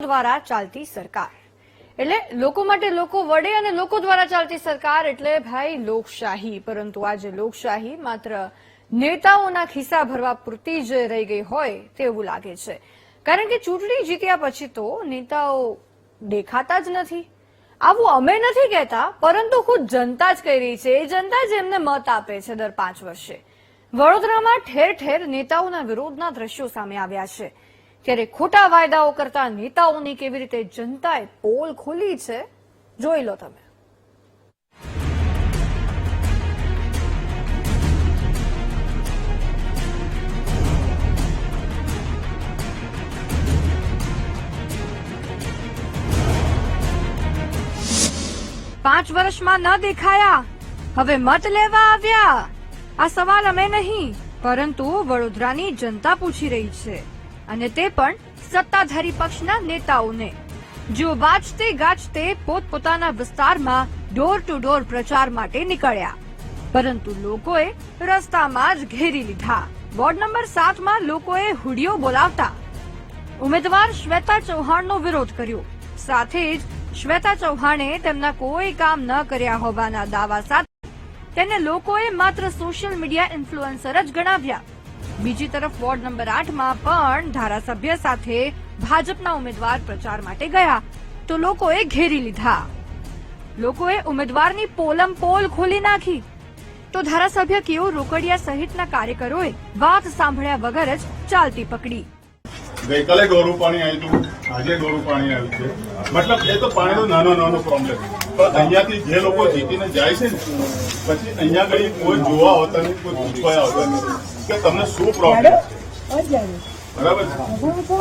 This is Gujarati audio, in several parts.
દ્વારા ચાલતી સરકાર એટલે લોકો માટે લોકો વડે અને લોકો દ્વારા ચાલતી સરકાર એટલે ભાઈ લોકશાહી। પરંતુ આજે લોકશાહી માત્ર નેતાઓના ખિસ્સા ભરવા પૂરતી જ રહી ગઈ હોય તેવું લાગે છે, કારણ કે ચૂંટણી જીત્યા પછી તો નેતાઓ દેખાતા જ નથી। આવું અમે નથી કહેતા, પરંતુ ખુદ જનતા જ કહી રહી છે। એ જનતા જ એમને મત આપે છે દર 5 વર્ષે। વડોદરામાં ઠેર ઠેર નેતાઓના વિરોધના દ્રશ્યો સામે આવ્યા છે, ત્યારે ખોટા વાયદાઓ કરતા નેતાઓની કેવી રીતે જનતાએ પોલ ખોલી છે, જોઈ લો તમે। 5 વર્ષમાં ન દેખાયા, હવે મત લેવા આવ્યા। આ સવાલ અમે નહીં પરંતુ વડોદરાની જનતા પૂછી રહી છે, અને તે પણ સત્તાધારી પક્ષના નેતાઓને, જેઓ વાજતે ગાજતે પોતપોતાના વિસ્તારમાં ડોર ટુ ડોર પ્રચાર માટે નીકળ્યા, પરંતુ લોકોએ રસ્તામાં જ ઘેરી લીધા। વોર્ડ નંબર 7માં લોકોએ હુડીઓ બોલાવતા ઉમેદવાર શ્વેતા ચૌહાણનો વિરોધ કર્યો। સાથે જ શ્વેતા ચૌહાણે તેમના કોઈ કામ ન કર્યા હોવાના દાવા સાથે તેને લોકોએ માત્ર સોશિયલ મીડિયા ઇન્ફ્લુએન્સર જ ગણાવ્યા। બીજી તરફ વોર્ડ નંબર 8માં પણ ધારાસભ્ય સાથે ભાજપના ઉમેદવાર પ્રચાર માટે ગયા તો લોકોએ ઘેરી લીધા। લોકોએ ઉમેદવારની પોલમ પોલ ખોલી નાખી તો ધારાસભ્ય કેઓ રોકડિયા સહિતના કાર્યકરોએ વાત સાંભળ્યા વગર જ ચાલતી પકડી। ગઈકાલે ગોરું પાણી આવ્યું, આજે ગોરું પાણી આવ્યું છે। મતલબ એ તો પાણીનો નાનો પ્રોબ્લેમ, પણ અહીંયાથી જે લોકો જીતીને જાય છે ને પછી અહીંયા આગળ કોઈ જોવા હોતા નહીં, કોઈ પૂછવા આવતા નહીં કે તમને શું પ્રોબ્લેમ છે, બરાબર છે।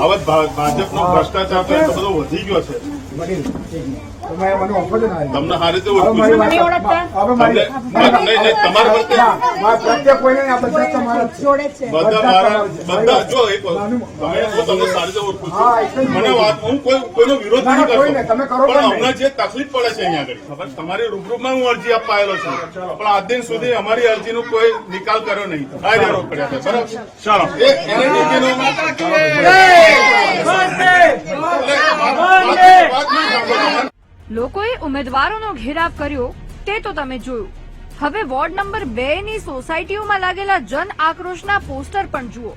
હવે ભાજપનો ભ્રષ્ટાચાર તો એટલો બધો વધી ગયો છે, તમને આ રીતે બધા જો એક તમને સારી રીતે ઓળખું છું, મને વાત હું કોઈનો વિરોધ નહીં કરતો, પણ હમણાં જે તકલીફ પડે છે અહીંયા આગળ ખબર, તમારી રૂબરૂમાં હું અરજી આપવા આવેલો છું, પણ આજ દિન સુધી અમારી અરજીનો કોઈ નિકાલ કર્યો નહીં, કાયદા રોકડ્યા છે, બરાબર। ચાલો લોકોએ ઉમેદવારોનો ઘેરાવ કર્યો તે તો તમે જોયું। હવે વોર્ડ નંબર 2 ની સોસાયટીઓમાં લાગેલા જન આક્રોશના પોસ્ટર પણ જુઓ।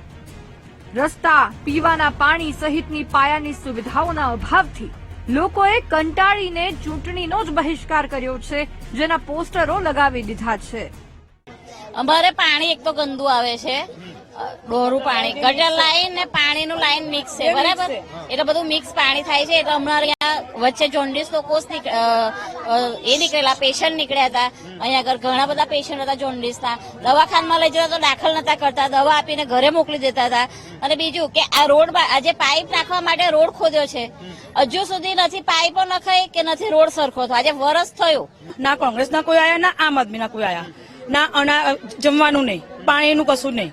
રસ્તા, પીવાના પાણી સહિતની પાયાની સુવિધાઓના અભાવથી લોકોએ કંટાળીને ચૂંટણીનો જ બહિષ્કાર કર્યો છે, જેના પોસ્ટરો લગાવી દીધા છે। અમારે પાણી એક તો ગંદુ આવે છે, ડોરું પાણી, ગટર લાઈન ને પાણીનું લાઈન મિક્સ છે, બરાબર, એટલે બધું મિક્સ પાણી થાય છે। એટલે હમણાં અહીંયા વચ્ચે જોન્ડિસ લોકો એ નીકળેલા પેશન્ટ નીકળ્યા હતા, અહીંયા આગળ ઘણા બધા પેશન્ટ હતા જોન્ડિસના, દવાખાનામાં લઈ જતા તો દાખલ નતા કરતા, દવા આપીને ઘરે મોકલી દેતા હતા। અને બીજું કે આ રોડ આજે પાઇપ નાખવા માટે રોડ ખોદ્યો છે, હજુ સુધી નથી પાઇપો નખાઈ કે નથી રોડ સરખો થયો, આજે વરસ થયું। ના કોંગ્રેસના કોઈ આયા, ના આમ આદમીના કોઈ આયા, ના જમવાનું નહીં, પાણીનું કશું નહીં,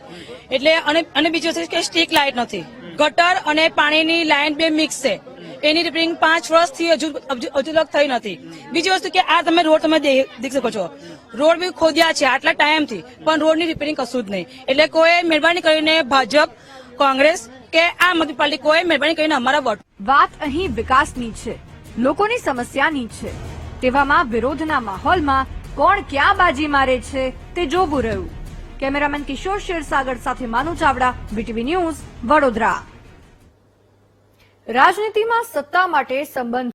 એટલે અને બીજું છે કે સ્ટ્રીટ લાઇટ નથી, ગટર અને પાણીની લાઇન બે મિક્સ છે, એની રિપેરિંગ 5 વર્ષથી હજુ લગ થઈ નથી। બીજી વસ્તુ કે આ તમે રોડ તમે દેખી શકો છો, રોડ બી ખોદ્યા છે આટલા ટાઈમથી, પણ રોડની રિપેરિંગ કશું જ નહીં। એટલે કોઈ મહેરબાની કરીને ભાજપ, કોંગ્રેસ કે આમ આદમી પાર્ટી કોઈ મહેરબાની કરીને અમારા વોટ। વાત અહીં વિકાસની છે, લોકોની સમસ્યાની છે, તેવામાં વિરોધના માહોલમાં કોણ ક્યાં બાજી મારે છે તે જોવું રહ્યું। કેમેરામેન કિશોર ક્ષીરસાગર સાથે માનુ ચાવડા, BTV ન્યૂઝ, વડોદરા। રાજનીતિમાં સત્તા માટે સંબંધ